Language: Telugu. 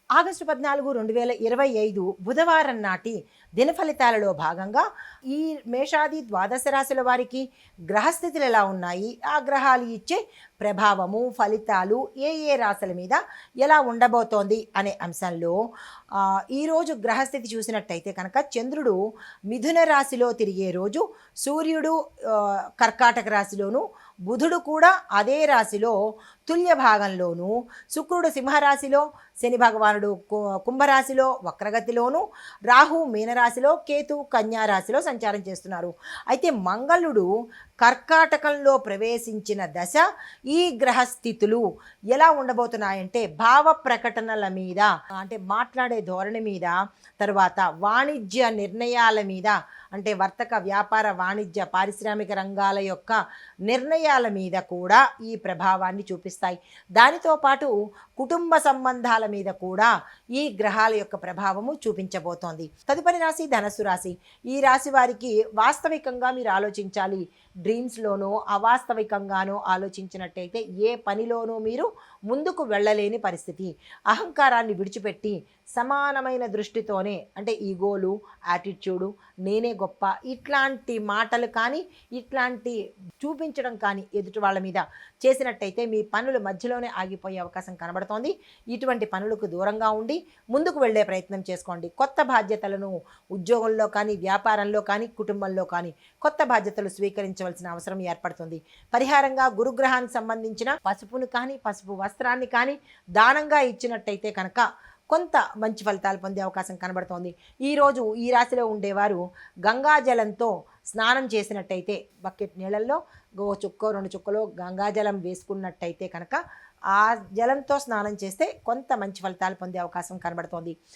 ఆగస్టు 14, 2025 బుధవారం నాటి దిన ఫలితాలలో భాగంగా ఈ మేషాది ద్వాదశ రాశుల వారికి గ్రహస్థితులు ఎలా ఉన్నాయి, ఆ గ్రహాలు ఇచ్చే ప్రభావము, ఫలితాలు ఏ ఏ రాశుల మీద ఎలా ఉండబోతోంది అనే అంశంలో ఈరోజు గ్రహస్థితి చూసినట్టయితే కనుక చంద్రుడు మిథున రాశిలో తిరిగే రోజు, సూర్యుడు కర్కాటక రాశిలోను, బుధుడు కూడా అదే రాశిలో తుల్య భాగంలోను, శుక్రుడు సింహరాశిలో, శని భగవానుడు కుంభరాశిలో వక్రగతిలోను, రాహు మీనరాశిలో, కేతు కన్యా రాశిలో సంచారం చేస్తున్నారు. అయితే మంగళుడు కర్కాటకంలో ప్రవేశించిన దశ ఈ గ్రహస్థితులు ఎలా ఉండబోతున్నాయంటే భావ ప్రకటనల మీద, అంటే మాట్లాడే ధోరణి మీద, తర్వాత వాణిజ్య నిర్ణయాల మీద, అంటే వర్తక వ్యాపార వాణిజ్య పారిశ్రామిక రంగాల యొక్క నిర్ణయాల మీద కూడా ఈ ప్రభావాన్ని చూపిస్తాయి. దానితో పాటు కుటుంబ సంబంధాల మీద కూడా ఈ గ్రహాల యొక్క ప్రభావము చూపించబోతోంది. తదుపరి రాశి ధనస్సు రాశి. ఈ రాశి వారికి వాస్తవికంగా మీరు ఆలోచించాలి. డ్రీమ్స్లోనో అవాస్తవికంగానో ఆలోచించినట్టయితే ఏ పనిలోనూ మీరు ముందుకు వెళ్ళలేని పరిస్థితి. అహంకారాన్ని విడిచిపెట్టి సమానమైన దృష్టితోనే, అంటే ఈగోలు, యాటిట్యూడు, నేనే గొప్ప, ఇట్లాంటి మాటలు కానీ ఇట్లాంటి చూపించడం కానీ ఎదుటి వాళ్ళ మీద చేసినట్టయితే మీ పనులు మధ్యలోనే ఆగిపోయే అవకాశం కనబడుతోంది. ఇటువంటి పనులకు దూరంగా ఉండి ముందుకు వెళ్ళే ప్రయత్నం చేసుకోండి. కొత్త బాధ్యతలను ఉద్యోగంలో కానీ, వ్యాపారంలో కానీ, కుటుంబంలో కానీ కొత్త బాధ్యతలు స్వీకరించవలసిన అవసరం ఏర్పడుతుంది. పరిహారంగా గురుగ్రహానికి సంబంధించిన పసుపును కానీ, పసుపు వస్త్రాన్ని కానీ దానంగా ఇచ్చినట్టయితే కనుక కొంత మంచి ఫలితాలు పొందే అవకాశం కనబడుతోంది. ఈరోజు ఈ రాశిలో ఉండేవారు గంగాజలంతో స్నానం చేసినట్టయితే, బకెట్ నీళ్ళల్లో చుక్కో 2 చుక్కలో గంగాజలం వేసుకున్నట్టయితే కనుక ఆ జలంతో స్నానం చేస్తే కొంత మంచి ఫలితాలు పొందే అవకాశం కనబడుతోంది.